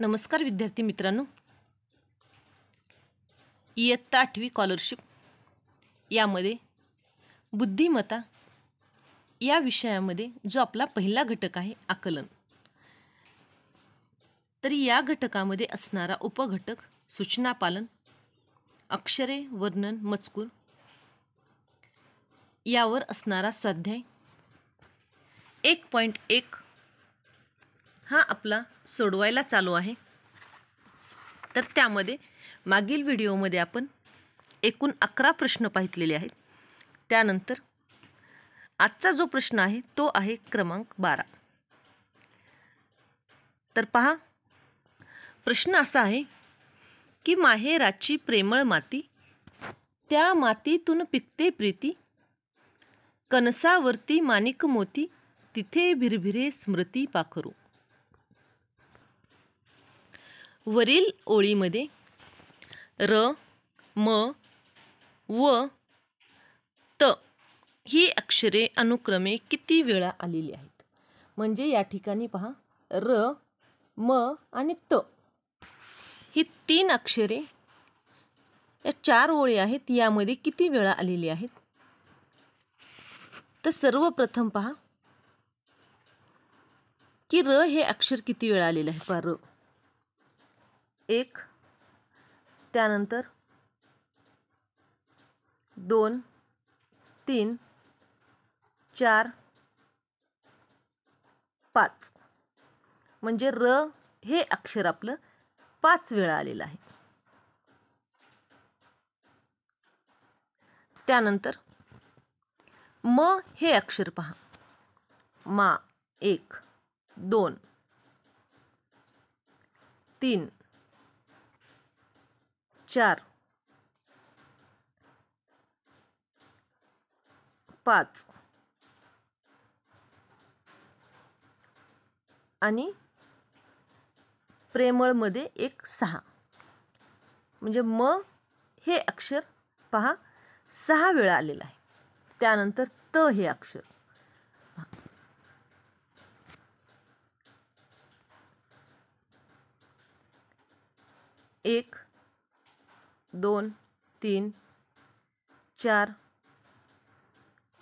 नमस्कार विद्यार्थी मित्रांनो, इयत्ता 8वी स्कॉलरशिप यामध्ये बुद्धिमत्ता या विषयामध्ये जो आपला पहिला घटक आहे आकलन, तर या घटकामध्ये असणारा उपघटक सूचना पालन, अक्षरे, वर्णन, मजकूर यावर असणारा स्वाध्याय 1.1 हा आपला सोडवायला चालू आहे। तर त्यामध्ये मागील व्हिडिओमध्ये आपण एकूण 11 प्रश्न पाहितलेले आहेत। त्यानंतर आजचा जो प्रश्न आहे तो आहे क्रमांक 12। तर पहा, प्रश्न असा आहे की माहेराची प्रेमळ माती, त्या मातीतून पिकते प्रीती, कणसावरती माणिक मोती, तिथे भिरभिरे स्मृती पाखरू। वरील ओळीमध्ये र, म, व, त ही अक्षरे अनुक्रमे किती वेळा आलेली आहेत? म्हणजे या ठिकाणी पहा, र, म आणि त ही 3 अक्षरे या 4 ओळी आहेत, यामध्ये किती वेळा आलेली आहेत? तर सर्वप्रथम पहा की र हे अक्षर किती वेळा आलेले आहे। पहा, र 1, त्यानंतर 2, 3, 4, 5, म्हणजे र हे अक्षर आपलं 5 वेळा आलेलं आहे। त्यानंतर म हे अक्षर पहा, मा 1, 2, 3, 4, 5 आणि प्रेमळमध्ये एक 6, म्हणजे म हे अक्षर पहा 6 वेळा आलेलं आहे। त्यानंतर त हे अक्षर 1, 2, 3, 4,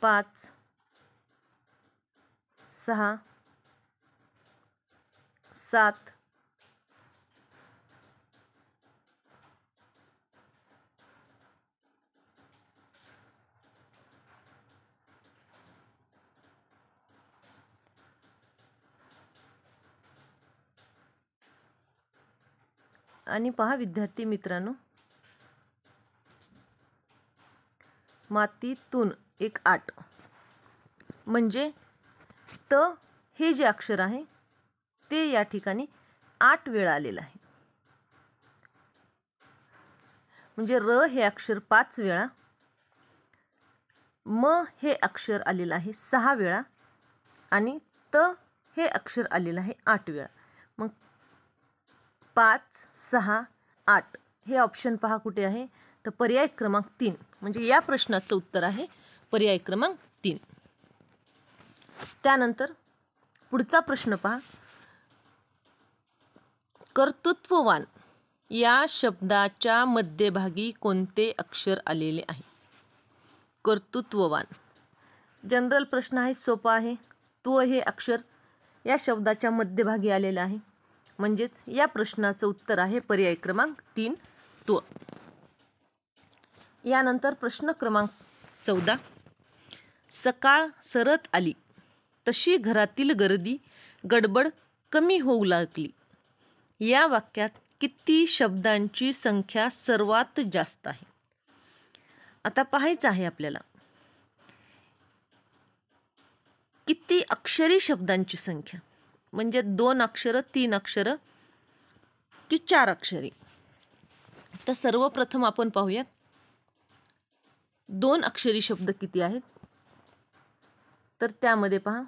5, 6, 7, आणि पहा विद्यार्थी मित्रांनो, मातीतून एक 8, म्हणजे त हे जे अक्षर आहे ते या ठिकाणी 8 वेळा आलेलं आहे। म्हणजे र हे अक्षर 5 वेळा, म हे अक्षर आलेलं आहे 6 वेळा आणि त हे अक्षर आलेलं आहे 8 वेळा। मग 5, 6, 8 हे ऑप्शन पहा कुठे आहे? तर पर्याय क्रमांक 3, म्हणजे या प्रश्नाचं उत्तर आहे पर्याय क्रमांक 3। त्यानंतर पुढचा प्रश्न पहा, कर्तृत्ववान या शब्दाच्या मध्यभागी कोणते अक्षर आलेले आहे? कर्तृत्ववान जनरल प्रश्न आहे, सोपा आहे। तो हे अक्षर या शब्दाच्या मध्यभागी आलेलं आहे, म्हणजेच या प्रश्नाचं उत्तर आहे पर्याय क्रमांक 3 तो। यानंतर प्रश्न क्रमांक 14, सकाळ सरत आली तशी घरातील गर्दी गडबड कमी होऊ लागली, या वाक्यात किती शब्दांची संख्या सर्वात जास्त आहे? आता पाहायचं आहे आपल्याला किती अक्षरी शब्दांची संख्या, म्हणजे 2 अक्षर, 3 अक्षर की 4 अक्षरी? तर सर्वप्रथम आपण पाहूयात 2 अक्षरी शब्द किती आहेत? तर त्यामध्ये पहा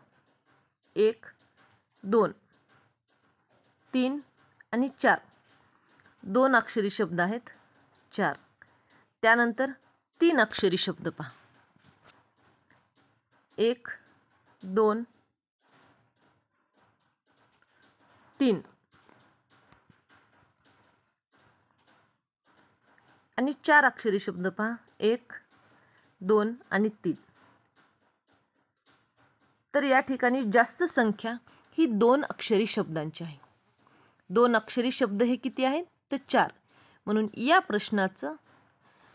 1, 2, 3 आणि 4, 2 अक्षरी शब्द आहेत 4। त्यानंतर 3 अक्षरी शब्द पहा, 1, 2, 3, आणि 4 अक्षरी शब्द पहा, 1, 2 आणि 3. तर या ठिकाणी जास्त संख्या ही 2 अक्षरी शब्दांची आहे. 2 अक्षरी शब्द हे किती आहेत? तर 4. म्हणून या प्रश्नाचं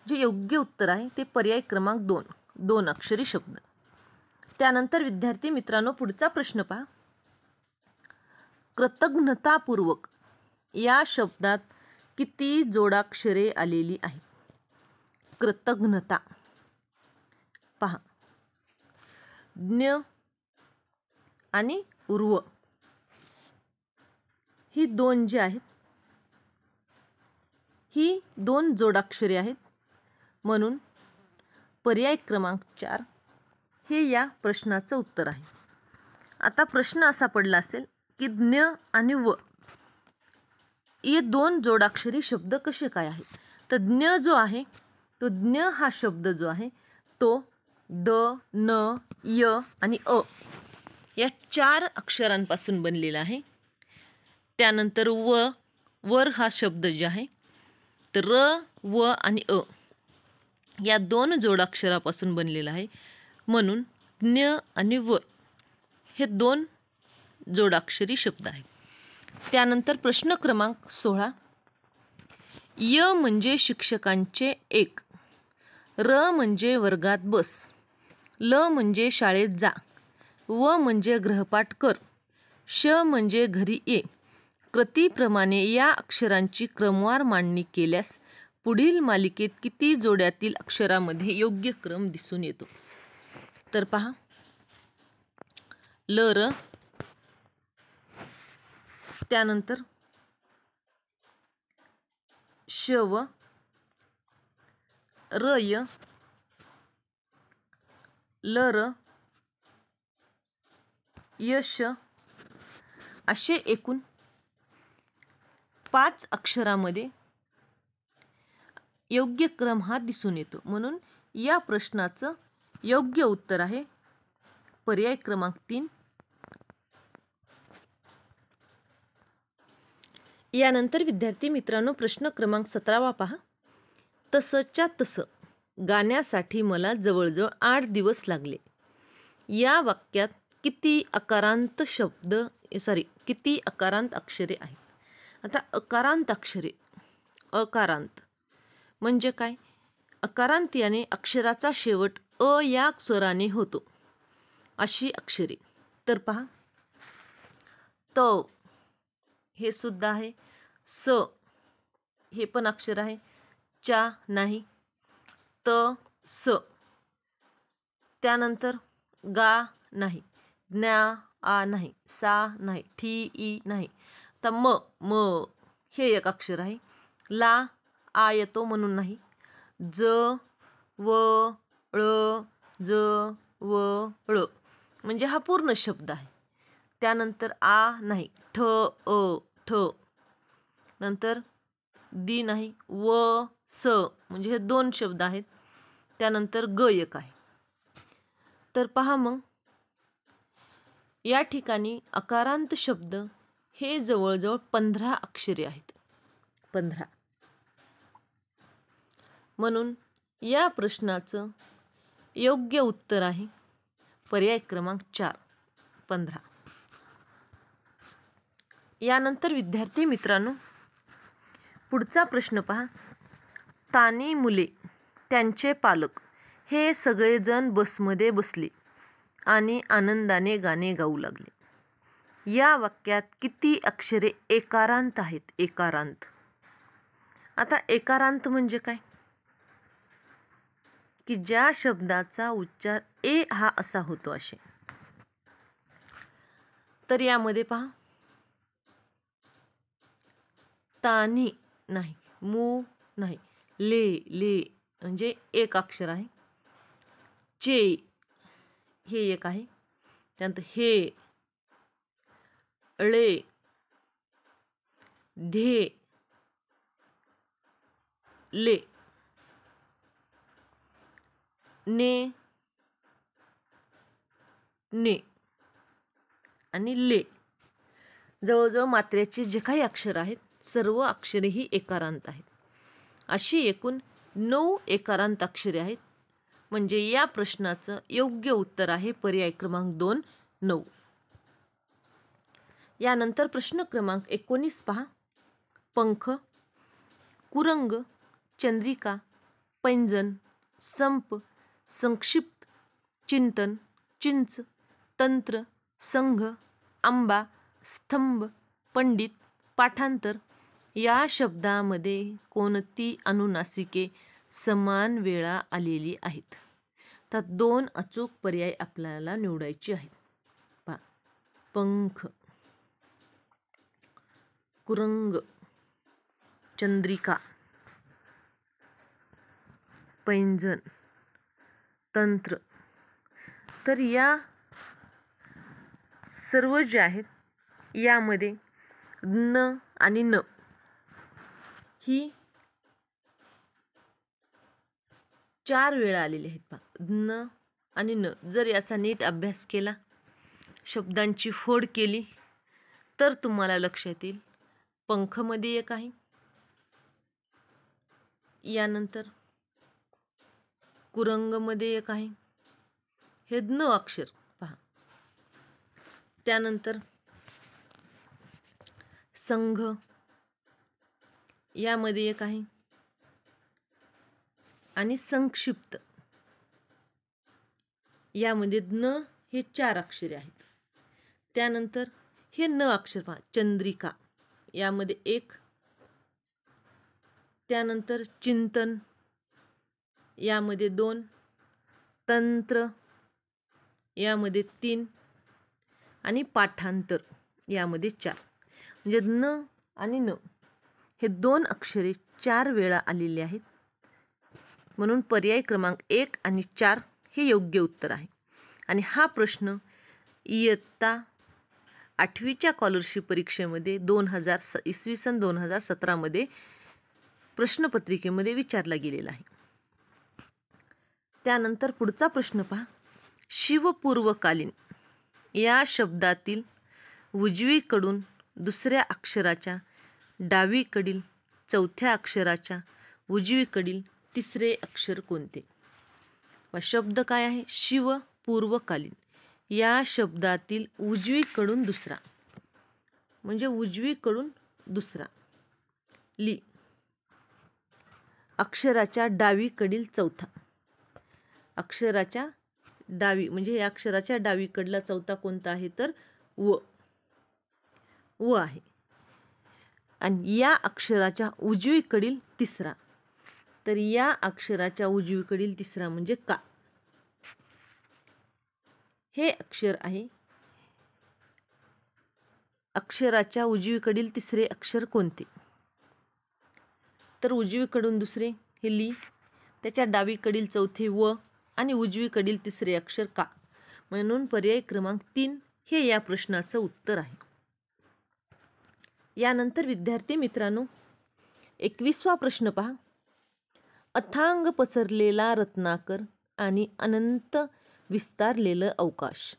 जे योग्य उत्तर आहे ते पर्याय क्रमांक 2, 2 अक्षरी शब्द. त्यानंतर विद्यार्थी मित्रांनो, पुढचा प्रश्न पहा. कृतज्ञतापूर्वक या शब्दात किती जोडाक्षरे आलेली आहेत? कृतज्ञता पहा, ज्ञ आणि उर्व ही 2 जी आहेत ही 2 जोडाक्षरे आहेत. म्हणून पर्याय क्रमांक 4 हे या प्रश्नाचं उत्तर आहे. आता प्रश्न असा पडला असेल की ज्ञ आणि व हे 2 जोडाक्षरी शब्द कसे काय आहेत? तर ज्ञ जो आहे तो ज्ञ हा शब्द जो आहे तो ड, न, य आणि अ या 4 अक्षरांपासून बनलेला आहे. त्यानंतर वर हा शब्द जे आहे तर र, व आणि अ या 2 जोडाक्षरापासून बनलेला आहे. म्हणून ज्ञ आणि व हे 2 जोडाक्षरी शब्द आहेत. त्यानंतर प्रश्न क्रमांक 16. य म्हणजे शिक्षकांचे एक, र म्हणजे वर्गात बस, ल म्हणजे शाळेत जा, व म्हणजे गृहपाठ कर, श म्हणजे घरी ये. कृतीप्रमाणे या अक्षरांची क्रमवार मांडणी केल्यास पुढील मालिकेत किती जोड्यातील अक्षरामध्ये योग्य क्रम दिसून येतो? तर पहा, ल र, त्यानंतर श व, र य, ल र, य श असे एकूण 5 अक्षरामध्ये योग्य क्रम हा दिसून येतो. म्हणून या प्रश्नाचं योग्य उत्तर आहे पर्याय क्रमांक 3. यानंतर विद्यार्थी मित्रांनो, प्रश्न क्रमांक 17 पहा. तसंच्या तसं गाण्यासाठी मला जवळजवळ 8 दिवस लागले. या वाक्यात किती अकारांत अक्षरे आहेत? आता अकारांत अक्षरे, अकारांत म्हणजे काय? अकारांत याने अक्षराचा शेवट अ या स्वराने होतो अशी अक्षरे. तर पहा, त हे सुद्धा आहे, स हे पण अक्षर आहे, चा नाही, त स, त्यानंतर गा नाही, ज्ञा आ नाही, सा नाही, ठी ई नाही, तर म हे एक अक्षर आहे, ला आ येतो म्हणून नाही, ज व ळ, ज व ळ म्हणजे हा पूर्ण शब्द आहे. त्यानंतर आ नाही, ठ ठ, नंतर दी नाही, व स म्हणजे हे 2 शब्द आहेत. त्यानंतर ग एक आहे. तर पहा, मग या ठिकाणी अकारांत शब्द हे जवळजवळ 15 अक्षरे आहेत. 15. म्हणून या प्रश्नाचं योग्य उत्तर आहे पर्याय क्रमांक 4, 15. यानंतर विद्यार्थी मित्रांनो, पुढचा प्रश्न पहा. तानी मुले, त्यांचे पालक हे सगळेजण बसमध्ये बसले आणि आनंदाने गाणे गाऊ लागले. या वाक्यात किती अक्षरे एकारांत आहेत? एकारांत. आता एकारांत म्हणजे काय? की ज्या शब्दाचा उच्चार ए हा असा होतो असे. तर यामध्ये पहा, तानी नाही, मू नाही, ले म्हणजे एक अक्षर आहे, चे हे एक आहे, त्यानंतर हे, ळे, धे, ले, ने आणि ले. जवळजवळ मात्रेचे जे काही अक्षर आहेत सर्व अक्षरे ही एकारांत आहेत. अशी एकूण 9 एकारांत अक्षरे आहेत. म्हणजे या प्रश्नाचं योग्य उत्तर आहे पर्याय क्रमांक 2 9. यानंतर प्रश्न क्रमांक 19 पहा. पंख, कुरंग, चंद्रिका, पैंजण, संप, संक्षिप्त, चिंतन, चिंच, तंत्र, संघ, आंबा, स्तंभ, पंडित, पाठांतर या शब्दामध्ये कोणती अनुनासिके समान वेळा आलेली आहेत? तर 2 अचूक पर्याय आपल्याला निवडायचे आहेत. पहा. पंख, कुरंग, चंद्रिका, पैंजण, तंत्र. तर या सर्व जे आहेत यामध्ये न आणि न ही 4 वेळा आलेली आहेत. पहा. न आणि न जर याचा नीट अभ्यास केला, शब्दांची फोड केली तर तुम्हाला लक्षात येईल. पंखमध्ये एक आहे, यानंतर कुरंगमध्ये एक आहे, हे न अक्षर पहा. त्यानंतर संघ यामध्ये एक आहे आणि संक्षिप्त यामध्ये न हे 4 अक्षरे आहेत. त्यानंतर हे न अक्षर पहा. चंद्रिका यामध्ये 1, त्यानंतर चिंतन यामध्ये 2, तंत्र यामध्ये 3 आणि पाठांतर यामध्ये 4. म्हणजे न आणि न हे 2 अक्षरे 4 वेळा आलेली आहेत. म्हणून पर्याय क्रमांक 1 आणि 4 हे योग्य उत्तर आहे. आणि हा प्रश्न इयत्ता 8वीच्या स्कॉलरशिप परीक्षेमध्ये 2017 मध्ये प्रश्नपत्रिकेमध्ये विचारला गेलेला आहे. त्यानंतर पुढचा प्रश्न पहा. शिवपूर्वकालीन या शब्दातील उजवीकडून दुसऱ्या अक्षराच्या डावीकडील चौथ्या अक्षराच्या उजवीकडील तिसरे अक्षर कोणते? शब्द काय आहे? शिवपूर्वकालीन या शब्दातील उजवीकडून दुसरा म्हणजे उजवीकडून दुसरा ली अक्षराच्या डावीकडील चौथा. अक्षराच्या डावी म्हणजे या अक्षराच्या डावीकडला चौथा कोणता आहे? तर व आहे. आणि या अक्षराच्या उजवीकडील तिसरा, तर या अक्षराच्या उजवीकडील तिसरा म्हणजे का. हे अक्षर आहे. अक्षराच्या उजवीकडील तिसरे अक्षर कोणते? तर उजवीकडून दुसरे हे ली, त्याच्या डावीकडील चौथे व आणि उजवीकडील तिसरे अक्षर का. म्हणून पर्याय क्रमांक 3 हे या प्रश्नाचं उत्तर आहे. यानंतर विद्यार्थी मित्रांनो 21वा प्रश्न पहा. अथांग पसरलेला रत्नाकर आणि अनंत विस्तारलेलं अवकाश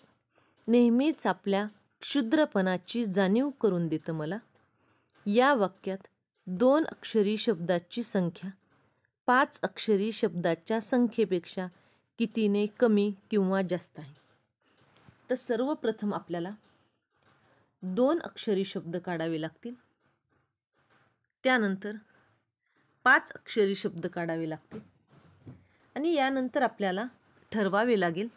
नेहमीच आपल्या क्षुद्रपणाची जाणीव करून देतं मला. या वाक्यात 2 अक्षरी शब्दाची संख्या 5 अक्षरी शब्दाच्या संख्येपेक्षा कितीने कमी किंवा जास्त आहे? तर सर्वप्रथम आपल्याला 2 अक्षरी शब्द काढावे लागतील. त्यानंतर 5 अक्षरी शब्द काढावे लागतील. आणि यानंतर आपल्याला ठरवावे लागेल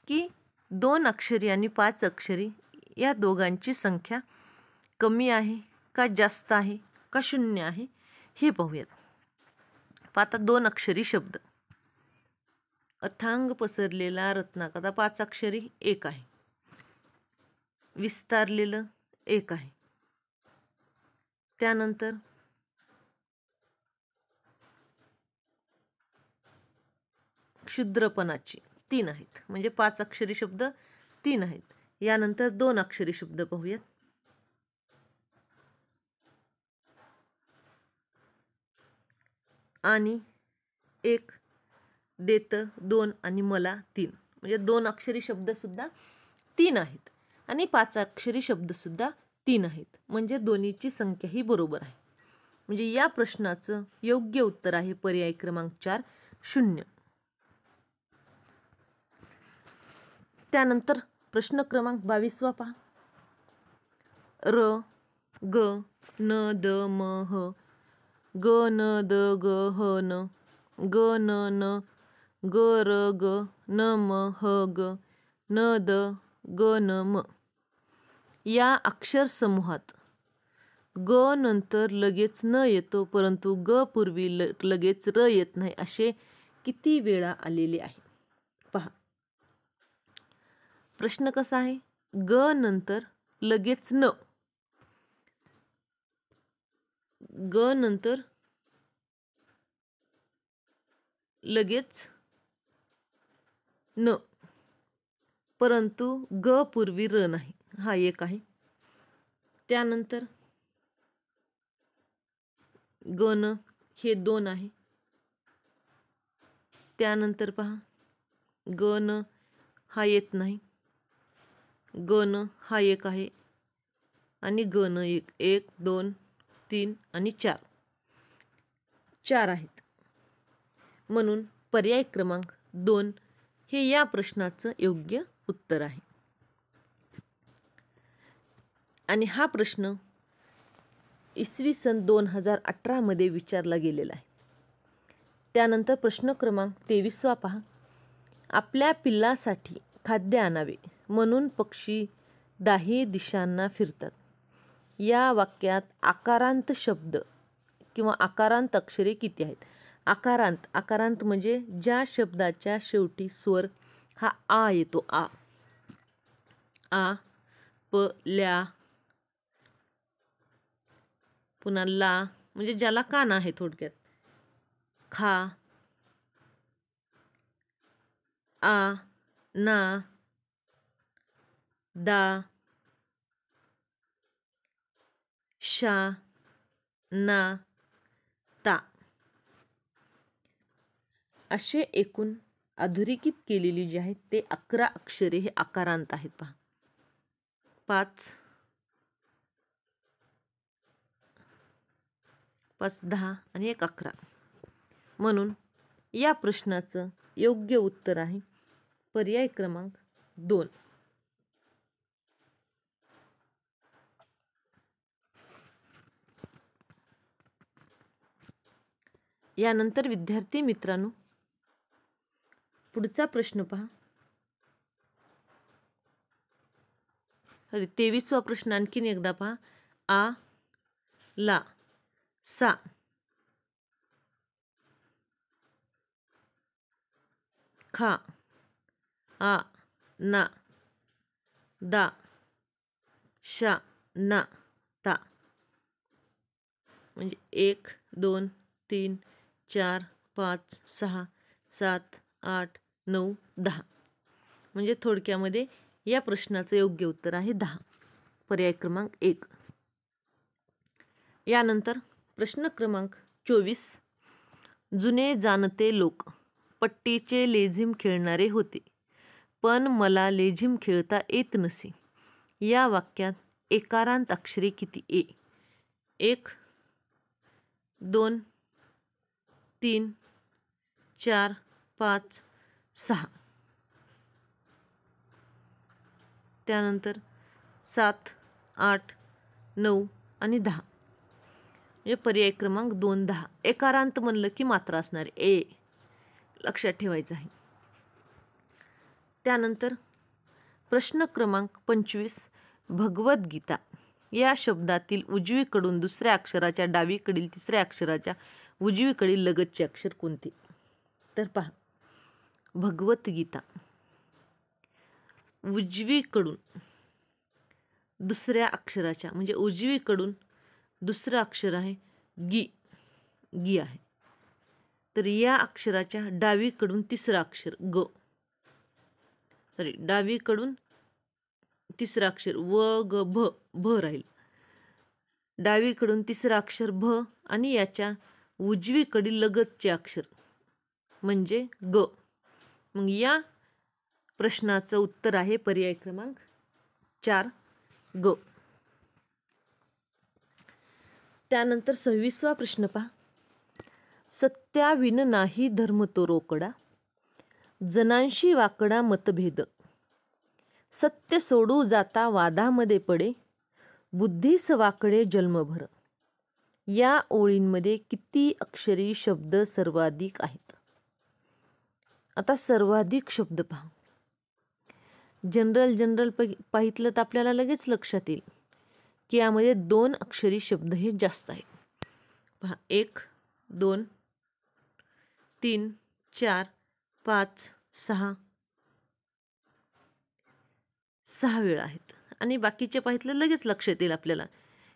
की 2 अक्षरी आणि 5 अक्षरी या दोघांची संख्या कमी आहे का जास्त आहे का शून्य आहे हे पाहूयात. आता 2 अक्षरी शब्द. अथांग पसरलेला रत्नाकर, आता 5 अक्षरी 1 आहे. विस्तारलेलं 1 आहे. त्यानंतर क्षुद्रपणाची 3 आहेत. म्हणजे 5 अक्षरी शब्द 3 आहेत. यानंतर 2 अक्षरी शब्द पाहूयात. आणि 1 देत, 2 आणि मला 3 म्हणजे 2 अक्षरी शब्द सुद्धा 3 आहेत आणि 5 अक्षरी शब्द सुद्धा 3 आहेत. म्हणजे दोन्हीची संख्या ही बरोबर आहे. म्हणजे या प्रश्नाचं योग्य उत्तर आहे पर्याय क्रमांक 4 0. त्यानंतर प्रश्न क्रमांक 22 पहा. र ग न द म ह ग न द ग ह न ग न न ग र ग न म ह ग न द ग न म या अक्षर समूहात ग नंतर लगेच न येतो, परंतु ग पूर्वी लगेच र येत नाही, असे किती वेळा आलेले आहे पहा. प्रश्न कसा आहे? ग नंतर लगेच न, ग नंतर लगेच न, परंतु ग पूर्वी र नाही, हा एक आहे. त्यानंतर ग न हे 2 आहे. त्यानंतर पहा ग न हा येत नाही, ग न हा एक आहे आणि ग न एक, 1 2 3 आणि 4 आहेत. म्हणून पर्याय क्रमांक 2 हे या प्रश्नाचं योग्य उत्तर आहे. आणि हा प्रश्न इसवी सन 2018 मध्ये विचारला गेलेला आहे. त्यानंतर प्रश्न क्रमांक 23 पहा. आपल्या पिल्लासाठी खाद्य आणावे म्हणून पक्षी दाही दिशांना फिरतात. या वाक्यात आकारांत शब्द किंवा आकारांत अक्षरे किती आहेत? आकारांत म्हणजे ज्या शब्दाच्या शेवटी स्वर हा आ येतो. आ, प, ल्या, पुन्हा ला म्हणजे ज्याला कान आहे थोडक्यात, खा, आ, ना, दा, शा, ना, ता असे एकूण अधोरेखित केलेली जी आहेत ते 11 अक्षरे हे आकारांत आहेत पहा. 5, 10 आणि 1 11. म्हणून या प्रश्नाचं योग्य उत्तर आहे पर्याय क्रमांक 2. यानंतर विद्यार्थी मित्रांनो पुढचा प्रश्न पहा. 23वा प्रश्न आणखीन एकदा पहा. आ, ला, सा, खा, आ, ना, दा, शा, ना, ता म्हणजे 1 2 3 4 5 6 7 8 9 10. म्हणजे थोडक्यामध्ये या प्रश्नाचं योग्य उत्तर आहे 10, पर्याय क्रमांक 1. यानंतर प्रश्न क्रमांक 24. जुने जाणते लोक पट्टीचे लेझीम खेळणारे होते, पण मला लेझीम खेळता येत नसे. या वाक्यात एकारांत अक्षरे किती? 1 2 3 4 5 6. त्यानंतर 7 8 9 आणि 10. म्हणजे पर्याय क्रमांक 2 10. एकारांत म्हणलं की मात्रा असणार ए, लक्षात ठेवायचं आहे. त्यानंतर प्रश्न क्रमांक 25. भगवद्गीता या शब्दातील उजवीकडून दुसऱ्या अक्षराच्या डावीकडील तिसऱ्या अक्षराच्या उजवीकडील लगतचे अक्षर कोणते? तर पहा, भगवद्गीता उजवीकडून दुसऱ्या अक्षराच्या म्हणजे उजवीकडून दुसरं अक्षर आहे गी आहे. तर या अक्षराच्या डावीकडून तिसरं अक्षर डावीकडून तिसरं अक्षर व ग भ राहील. डावीकडून तिसरं अक्षर भ आणि याच्या उजवीकडील लगतचे अक्षर म्हणजे ग. मग या प्रश्नाचं उत्तर आहे पर्याय क्रमांक 4 ग. त्यानंतर 26वा प्रश्न पहा. सत्याविन नाही धर्म तो रोकडा, जनांशी वाकडा मतभेद. सत्य सोडू जाता वादामध्ये पडे, बुद्धीस वाकडे जन्मभर. या ओळींमध्ये किती अक्षरी शब्द सर्वाधिक आहेत? आता सर्वाधिक शब्द पहा. जनरल पाहितलं तर आपल्याला लगेच लक्षात येईल की यामध्ये 2 अक्षरी शब्द हे जास्त आहेत. पहा, 1 2 3 4 5 6 6 वेळा आहेत. आणि बाकीचे पाहितलं लगेच लक्षात येईल आपल्याला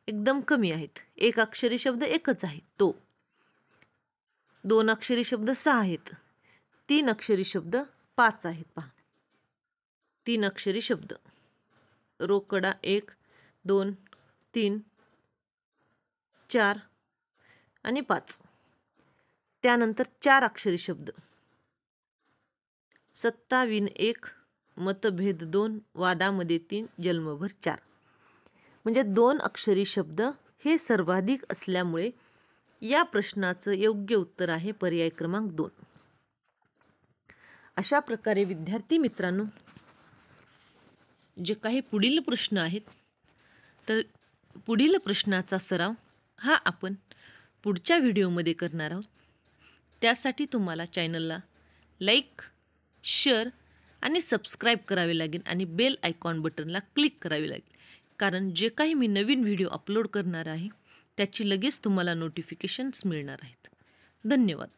एकदम कमी आहेत. 1 अक्षरी शब्द एकच आहे तो. 2 अक्षरी शब्द 6 आहेत. 3 अक्षरी शब्द 5 आहेत. पहा, 3 अक्षरी शब्द रोकडा 1 2 3 4 आणि 5. त्यानंतर 4 अक्षरी शब्द सत्ताविन 1 मतभेद 2 वादामध्ये 3 जन्मभर 4. म्हणजे 2 अक्षरी शब्द हे सर्वाधिक असल्यामुळे या प्रश्नाचं योग्य उत्तर आहे पर्याय क्रमांक 2. अशा प्रकारे विद्यार्थी मित्रांनो, जे काही पुढील प्रश्न आहेत तर पुढील प्रश्नाचा सराव हा आपण पुढच्या व्हिडिओमध्ये करणार आहोत. त्यासाठी तुम्हाला चॅनलला लाईक, शेअर आणि सबस्क्राईब करावे लागेल आणि बेल आयकॉन बटनला क्लिक करावे लागेल, कारण जे काही मी नवीन व्हिडिओ अपलोड करणार आहे त्याची लगेच तुम्हाला नोटिफिकेशन्स मिळणार आहेत. धन्यवाद.